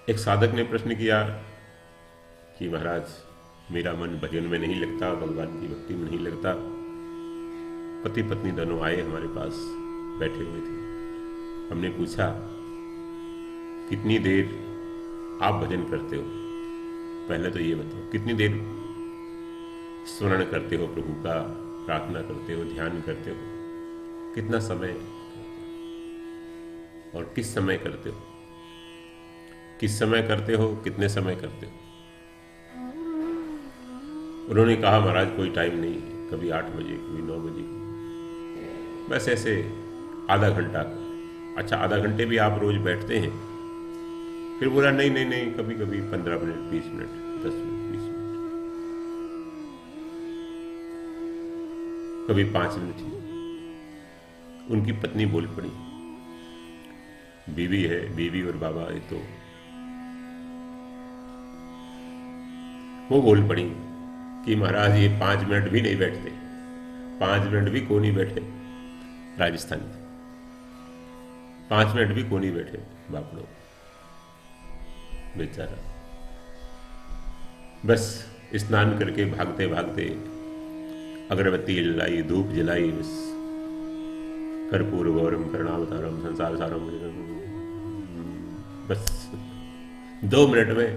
एक साधक ने प्रश्न किया कि महाराज, मेरा मन भजन में नहीं लगता, भगवान की भक्ति में नहीं लगता। पति पत्नी दोनों आए हमारे पास, बैठे हुए थे। हमने पूछा, कितनी देर आप भजन करते हो? पहले तो ये बताओ, कितनी देर स्मरण करते हो प्रभु का, प्रार्थना करते हो, ध्यान करते हो, कितना समय और किस समय करते हो? किस समय करते हो, कितने समय करते हो? उन्होंने कहा, महाराज कोई टाइम नहीं, कभी 8 बजे, कभी 9 बजे, बस ऐसे आधा घंटा। अच्छा, आधा घंटे भी आप रोज बैठते हैं? फिर बोला, नहीं नहीं नहीं, कभी कभी 15 मिनट, 20 मिनट, 10 मिनट, 20 मिनट, कभी 5 मिनट ही। उनकी पत्नी बोल पड़ी, बीवी है, बीवी और बाबा है, तो वो बोल पड़ी कि महाराज ये 5 मिनट भी नहीं बैठते, 5 मिनट भी को नहीं बैठे। राजस्थानी थे, 5 मिनट भी को नहीं बैठे बाप लोग, बेचारा। बस स्नान करके भागते भागते अगरबत्ती जलाई, धूप जलाई, बस कर्पूर गौरम करुणावतारम संसार सारम, बस 2 मिनट में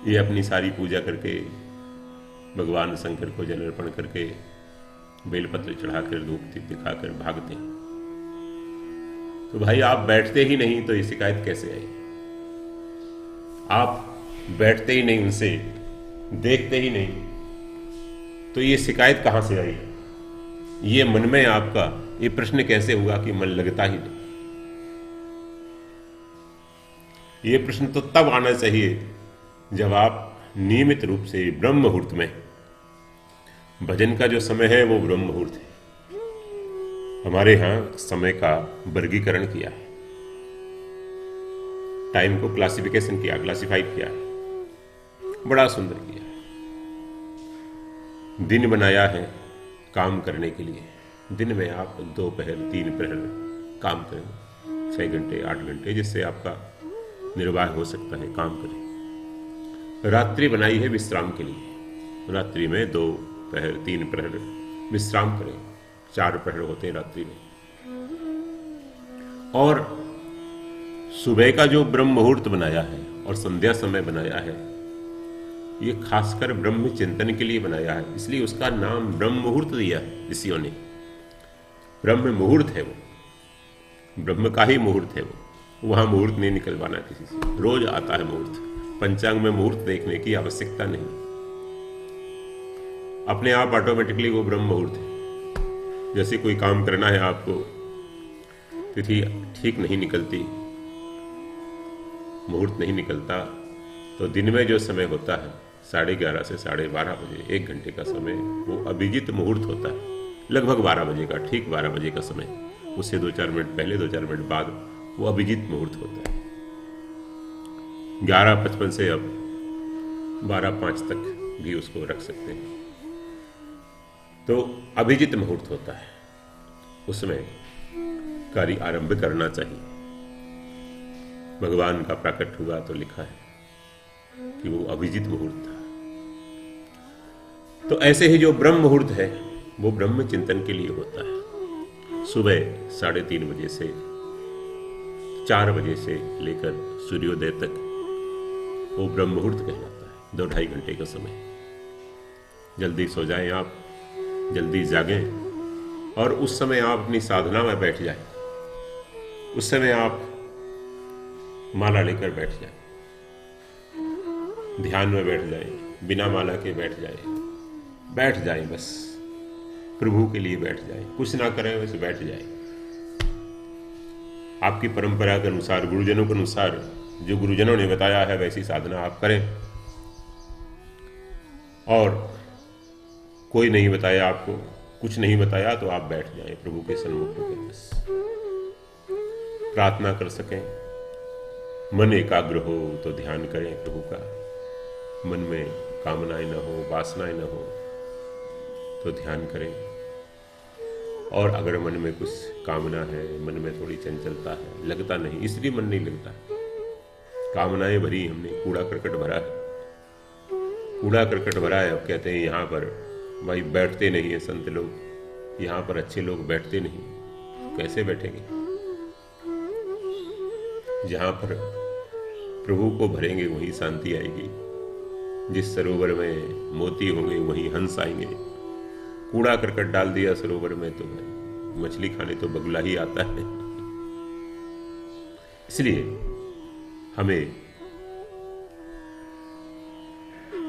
ये अपनी सारी पूजा करके भगवान शंकर को जल अर्पण करके बेलपत्र चढ़ाकर धूप दीप दिखाकर भागते हैं। तो भाई आप बैठते ही नहीं तो ये शिकायत कैसे आई? आप बैठते ही नहीं, उनसे देखते ही नहीं, तो ये शिकायत कहां से आई? ये मन में आपका ये प्रश्न कैसे हुआ कि मन लगता ही नहीं? ये प्रश्न तो तब आना चाहिए जब आप नियमित रूप से ब्रह्म मुहूर्त में, भजन का जो समय है वो ब्रह्म मुहूर्त है। हमारे यहां समय का वर्गीकरण किया है, टाइम को क्लासिफिकेशन किया, क्लासिफाई किया है, बड़ा सुंदर किया है। दिन बनाया है काम करने के लिए। दिन में आप 2 पहर 3 पहर काम करें, 6 घंटे 8 घंटे, जिससे आपका निर्वाह हो सकता है, काम करें। रात्रि बनाई है विश्राम के लिए। रात्रि में 2 पहर 3 पहर विश्राम करें, 4 पहर होते हैं रात्रि में। और सुबह का जो ब्रह्म मुहूर्त बनाया है और संध्या समय बनाया है, ये खासकर ब्रह्म चिंतन के लिए बनाया है, इसलिए उसका नाम ब्रह्म मुहूर्त दिया है ऋषियों ने। ब्रह्म मुहूर्त है वो, ब्रह्म का ही मुहूर्त है वो, वहां मुहूर्त नहीं निकलवाना किसी से। रोज आता है मुहूर्त, पंचांग में मुहूर्त देखने की आवश्यकता नहीं, अपने आप ऑटोमेटिकली वो ब्रह्म मुहूर्त है। जैसे कोई काम करना है आपको, तिथि ठीक नहीं निकलती, मुहूर्त नहीं निकलता, तो दिन में जो समय होता है 11:30 से 12:30 बजे, 1 घंटे का समय, वो अभिजित मुहूर्त होता है। लगभग 12 बजे का, ठीक 12 बजे का समय, उससे 2-4 मिनट पहले 2-4 मिनट बाद वो अभिजित मुहूर्त होता है। 11:55 से अब 12:05 तक भी उसको रख सकते हैं। तो अभिजित मुहूर्त होता है, उसमें कार्य आरंभ करना चाहिए। भगवान का प्रकट हुआ तो लिखा है कि वो अभिजित मुहूर्त था। तो ऐसे ही जो ब्रह्म मुहूर्त है वो ब्रह्म चिंतन के लिए होता है। सुबह 3:30 बजे से 4 बजे से लेकर सूर्योदय तक वो ब्रह्म मुहूर्त कहलाता है। 2-2.5 घंटे का समय। जल्दी सो जाएं आप, जल्दी जागें, और उस समय आप अपनी साधना में बैठ जाएं। उस समय आप माला लेकर बैठ जाएं, ध्यान में बैठ जाएं, बिना माला के बैठ जाएं, बस प्रभु के लिए बैठ जाएं, कुछ ना करें, बस बैठ जाएं। आपकी परंपरा के अनुसार, गुरुजनों के अनुसार, जो गुरुजनों ने बताया है वैसी साधना आप करें। और कोई नहीं बताया आपको, कुछ नहीं बताया, तो आप बैठ जाएं प्रभु के सन्मुख में, बस प्रार्थना कर सकें। मन एकाग्र हो तो ध्यान करें प्रभु का। मन में कामनाएं न हो, वासनाएं न हो तो ध्यान करें। और अगर मन में कुछ कामना है, मन में थोड़ी चंचलता है, लगता नहीं, इसलिए मन नहीं लगता, कामनाएं भरी हमने, कूड़ा करकट भरा है, कूड़ा करकट भरा है। अब कहते हैं यहाँ पर भाई बैठते नहीं है संत लोग, यहाँ पर अच्छे लोग बैठते नहीं, कैसे बैठेंगे? जहाँ पर प्रभु को भरेंगे वहीं शांति आएगी। जिस सरोवर में मोती होंगे वहीं हंस आएंगे। कूड़ा करकट डाल दिया सरोवर में तो भाई मछली खाने तो बगुला ही आता है। इसलिए हमें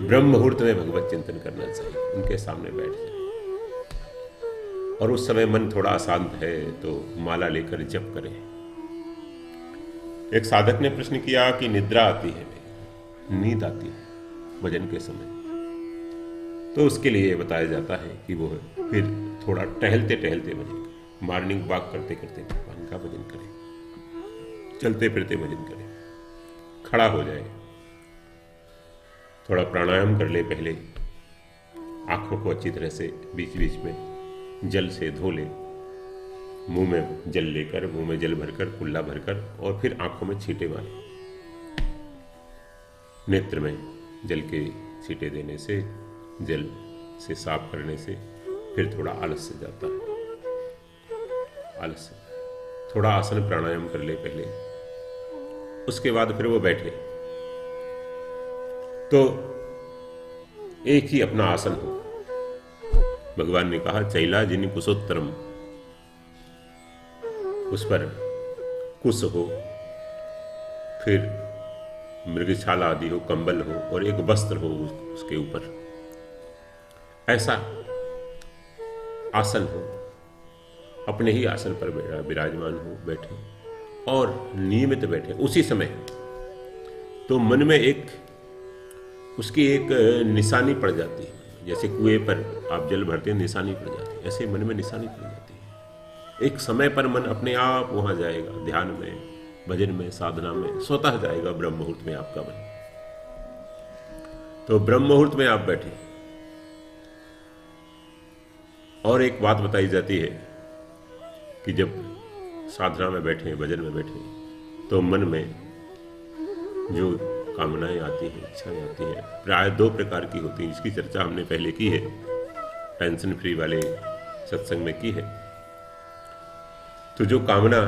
ब्रह्म मुहूर्त में भगवत चिंतन करना चाहिए, उनके सामने बैठ जाए। और उस समय मन थोड़ा अशांत है तो माला लेकर जप करें। एक साधक ने प्रश्न किया कि निद्रा आती है, नींद आती है भजन के समय, तो उसके लिए बताया जाता है कि वो फिर थोड़ा टहलते टहलते भजन करें, मॉर्निंग वॉक करते करते भगवान का भजन करें, चलते फिरते भजन करें, खड़ा हो जाए, थोड़ा प्राणायाम कर ले, पहले आंखों को अच्छी तरह से बीच बीच में जल से धो ले, मुंह में जल लेकर, मुंह में जल भरकर, कुल्ला भरकर, और फिर आंखों में छींटे मारे। नेत्र में जल के छींटे देने से, जल से साफ करने से फिर थोड़ा आलस्य जाता है। आलस्य, थोड़ा आसन प्राणायाम कर ले पहले, उसके बाद फिर वो बैठे। तो एक ही अपना आसन हो। भगवान ने कहा चैला जिनी कुशोत्तरम, उस पर कुश हो, फिर मृगछाला आदि हो, कंबल हो, और एक वस्त्र हो उसके ऊपर, ऐसा आसन हो, अपने ही आसन पर विराजमान हो, बैठे और नियमित बैठे। उसी समय तो मन में एक उसकी एक निशानी पड़ जाती है, जैसे कुएं पर आप जल भरते हैं निशानी पड़ जाती है, ऐसे मन में निशानी पड़ जाती है। एक समय पर मन अपने आप वहां जाएगा, ध्यान में, भजन में, साधना में स्वतः जाएगा ब्रह्म मुहूर्त में आपका मन। तो ब्रह्म मुहूर्त में आप बैठे। और एक बात बताई जाती है कि जब साधना में बैठे, भजन में बैठे, तो मन में जो कामनाएं आती हैं, इच्छाएं आती हैं, प्राय 2 प्रकार की होती हैं। इसकी चर्चा हमने पहले की है, टेंशन फ्री वाले सत्संग में की है। तो जो कामना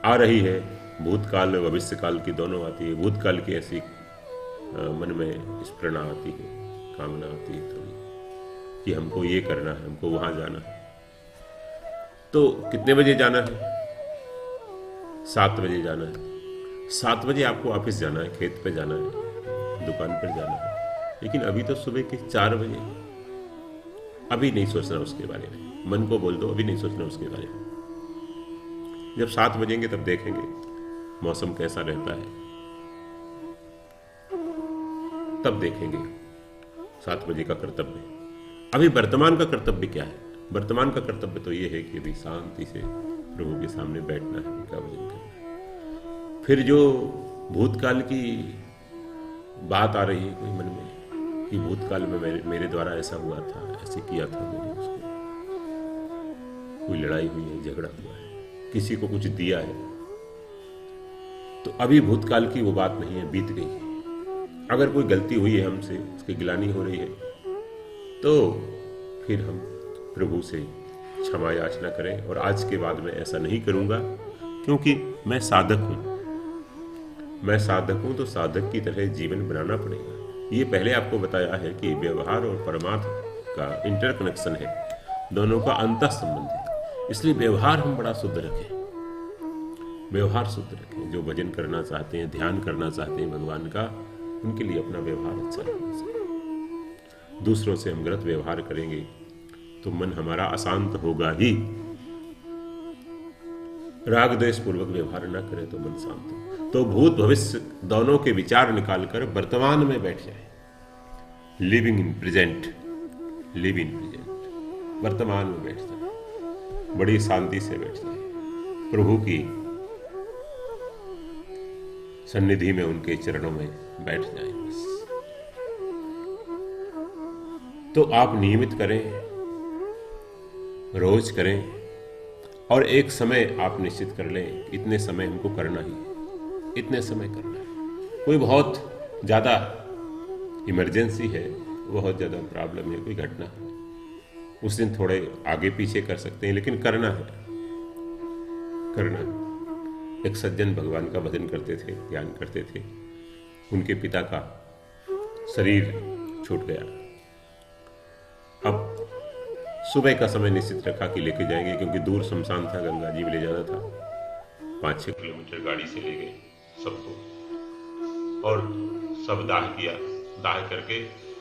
आ रही है, भूतकाल और भविष्यकाल की दोनों आती है। भूतकाल की ऐसी मन में स्प्रेरणा आती है, कामना आती है थोड़ी कि हमको ये करना है, हमको वहां जाना है। तो कितने बजे जाना है? 7 बजे जाना है। 7 बजे आपको ऑफिस जाना है, खेत पे जाना है, दुकान पर जाना है, लेकिन अभी तो सुबह के 4 बजे। अभी नहीं सोचना उसके बारे में, मन को बोल दो अभी नहीं सोचना उसके बारे में। जब 7 बजेंगे तब देखेंगे मौसम कैसा रहता है, तब देखेंगे 7 बजे का कर्तव्य। अभी वर्तमान का कर्तव्य क्या है? वर्तमान का कर्तव्य तो ये है कि अभी शांति से प्रभु के सामने बैठना है, उनका भजन करना है। फिर जो भूतकाल की बात आ रही है कोई मन में कि भूतकाल में मेरे द्वारा ऐसा हुआ था, ऐसे किया था मैंने उसको, कोई लड़ाई हुई है, झगड़ा हुआ है, किसी को कुछ दिया है, तो अभी भूतकाल की वो बात नहीं है, बीत गई है। अगर कोई गलती हुई है हमसे, उसकी गिलानी हो रही है, तो फिर हम प्रभु से क्षमा याचना करें और आज के बाद मैं ऐसा नहीं करूंगा, क्योंकि मैं साधक हूं। मैं साधक हूं तो साधक की तरह जीवन बनाना पड़ेगा। ये पहले आपको बताया है कि व्यवहार और परमार्थ का इंटरकनेक्शन है, दोनों का अंतः संबंध है। इसलिए व्यवहार हम बड़ा शुद्ध रखें, व्यवहार शुद्ध रखें। जो भजन करना चाहते हैं, ध्यान करना चाहते हैं भगवान का, उनके लिए अपना व्यवहार अच्छा रखना चाहिए। दूसरों से हम गलत व्यवहार करेंगे तो मन हमारा अशांत होगा ही। राग द्वेष पूर्वक व्यवहार न करें तो मन शांत हो। तो भूत भविष्य दोनों के विचार निकालकर वर्तमान में बैठ जाए। Living in present, live in present, वर्तमान में बैठ जाए, बड़ी शांति से बैठ जाए, प्रभु की सन्निधि में, उनके चरणों में बैठ जाए बस। तो आप नियमित करें, रोज करें, और एक समय आप निश्चित कर लें, इतने समय हमको करना ही है। इतने समय करना है। कोई बहुत ज़्यादा इमरजेंसी है, बहुत ज़्यादा प्रॉब्लम है, कोई घटना है, उस दिन थोड़े आगे पीछे कर सकते हैं, लेकिन करना है, करना है। एक सज्जन भगवान का भजन करते थे, ध्यान करते थे। उनके पिता का शरीर छूट गया। अब सुबह का समय निश्चित रखा कि लेके जाएंगे, क्योंकि दूर शमशान था, गंगा जी में ले जाना था। 5-6 किलोमीटर गाड़ी से ले गए सबको, और सब दाह किया। दाह करके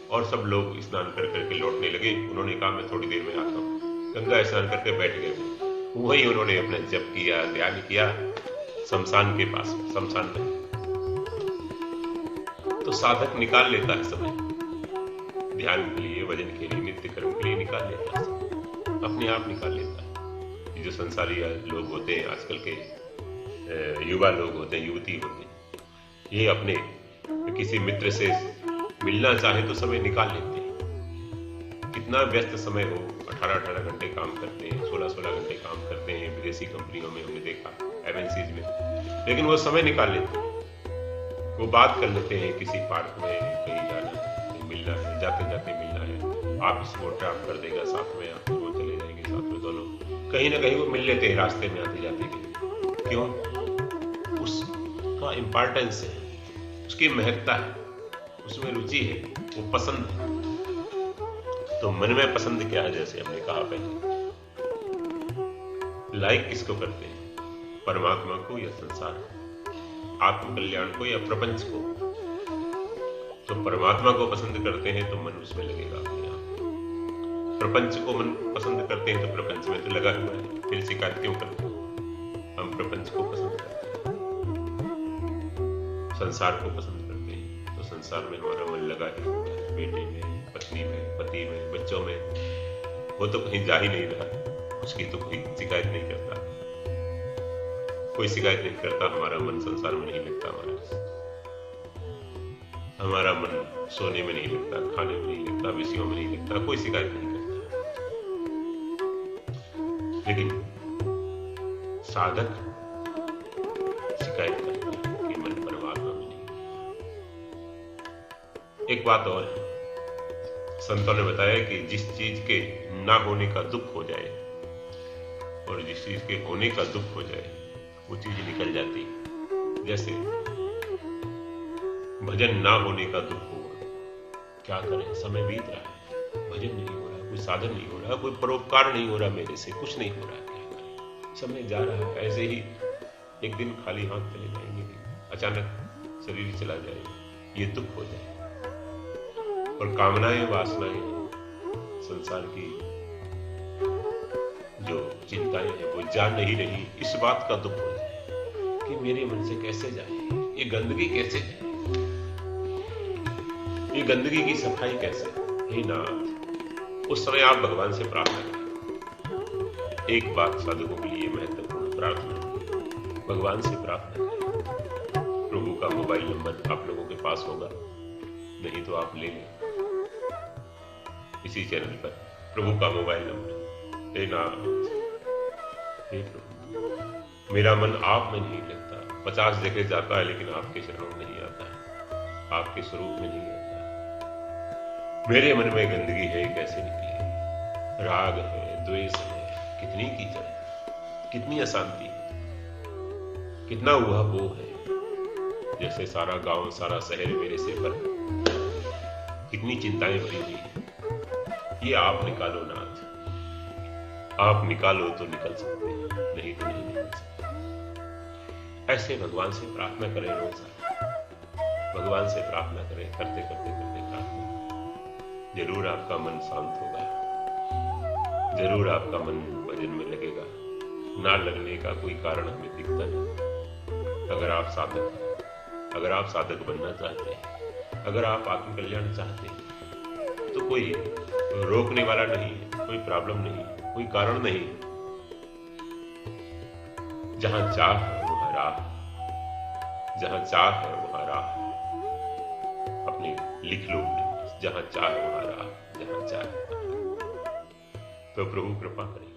और सब लोग स्नान कर करके लौटने लगे। उन्होंने कहा मैं थोड़ी देर में आता हूँ। गंगा स्नान करके बैठ गए। वहीं उन्होंने अपना जप किया, ध्यान किया, शमशान के पास, शमशान में। तो साधक निकाल लेता है समय, ध्यान के लिए, भजन के लिए, नित्य कर्म के लिए निकाल लेता है, अपने आप निकाल लेता है। ये जो संसारी लोग होते हैं, आजकल के युवा लोग होते हैं, युवती होते हैं, ये अपने किसी मित्र से मिलना चाहे तो समय निकाल लेते हैं। कितना व्यस्त समय हो, 18-18 घंटे काम करते हैं, 16-16 घंटे काम करते हैं विदेशी कंपनियों में, हमने देखा एमएनसीज में, लेकिन वो समय निकाल लेते हैं। वो बात कर लेते हैं किसी पार्क में, कहीं जाना है, मिलना है, जाते जाते मिलना है, आप इसको ड्रॉप कर देगा साथ में, आप वो चले जाएंगे साथ में, दोनों कहीं ना कहीं वो मिल लेते हैं रास्ते में आते जाते के। क्यों? उसका इम्पोर्टेंस है, उसकी महत्ता है, उसमें रुचि है, वो पसंद है। तो मन में पसंद क्या है, जैसे हमने कहा पहले, लाइक किसको करते हैं, परमात्मा को या संसार को, आत्मकल्याण को या प्रपंच को? तो परमात्मा को पसंद करते हैं तो मन उसमें लगेगा अपने आप। प्रपंच को मन पसंद करते हैं तो प्रपंच में तो लगा हुआ है, फिर शिकायत क्यों करते हो? हम प्रपंच को पसंद करते हैं, संसार को पसंद करते हैं, तो संसार में हमारा मन लगा है, बेटे में, पत्नी में, पति में, बच्चों में। वो तो कहीं जा ही नहीं रहा, उसकी तो कोई शिकायत नहीं करता, कोई शिकायत नहीं करता। हमारा मन संसार में नहीं लगता, हमारा मन सोने में नहीं लगता, खाने में नहीं लगता, विषयों में नहीं लगता, कोई शिकायत नहीं करता। लेकिन साधक शिकायत करता है कि मन परमात्मा में नहीं। एक बात और है, संतों ने बताया कि जिस चीज के ना होने का दुख हो जाए और जिस चीज के होने का दुख हो जाए, वो चीज निकल जाती। जैसे भजन ना होने का दुख होगा, क्या करें, समय बीत रहा है, भजन नहीं हो रहा, कोई साधन नहीं हो रहा, कोई परोपकार नहीं हो रहा, मेरे से कुछ नहीं हो रहा, क्या करें, समय जा रहा है। ऐसे ही एक दिन खाली हाथ चले जाएंगे, अचानक शरीर चला जाएगा, ये दुख हो जाए। और कामनाएं, वासनाएं, संसार की जो चिंताएं हैं वो जा नहीं रही, इस बात का दुख हो जाए कि मेरे मन से कैसे जाए, ये गंदगी कैसे जाए, ये गंदगी की सफाई कैसे? हे नाथ, उस समय आप भगवान से प्रार्थना करें। एक बात साधकों के लिए महत्वपूर्ण प्रार्थना, भगवान से प्रार्थना करें। प्रभु का मोबाइल नंबर आप लोगों के पास होगा, नहीं तो आप ले लें इसी चैनल पर, प्रभु का मोबाइल नंबर। हे नाथ, हे प्रभु, मेरा मन आप में नहीं लगता, 50 जगह जाता है लेकिन आपके चरणों में नहीं आता है, आपके स्वरूप में नहीं आता। मेरे मन में गंदगी है, कैसे निकले? राग है, द्वेष है, कितनी कीचड़, कितनी अशांति, कितना ऊहा-पोह है, जैसे सारा गांव, सारा शहर मेरे से भर, कितनी चिंताएं भरी हुई है। ये आप निकालो नाथ, आप निकालो तो निकल सकते हैं, नहीं तो नहीं निकल सकते। ऐसे भगवान से प्रार्थना करें रोज, भगवान से प्रार्थना करें, करते करते करते प्रार्थना, जरूर आपका मन शांत होगा, जरूर आपका मन भजन में लगेगा। ना लगने का कोई कारण हमें दिखता नहीं। अगर आप साधक बनना चाहते हैं, अगर आप आत्मकल्याण चाहते हैं, तो कोई रोकने वाला नहीं है, कोई प्रॉब्लम नहीं है, कोई कारण नहीं। जहां चाह है वहां राह, जहां चाह है वहां राह, अपने लिख लो, जहां चाह वहां राह, जहां चाह। तो प्रभु कृपा करें।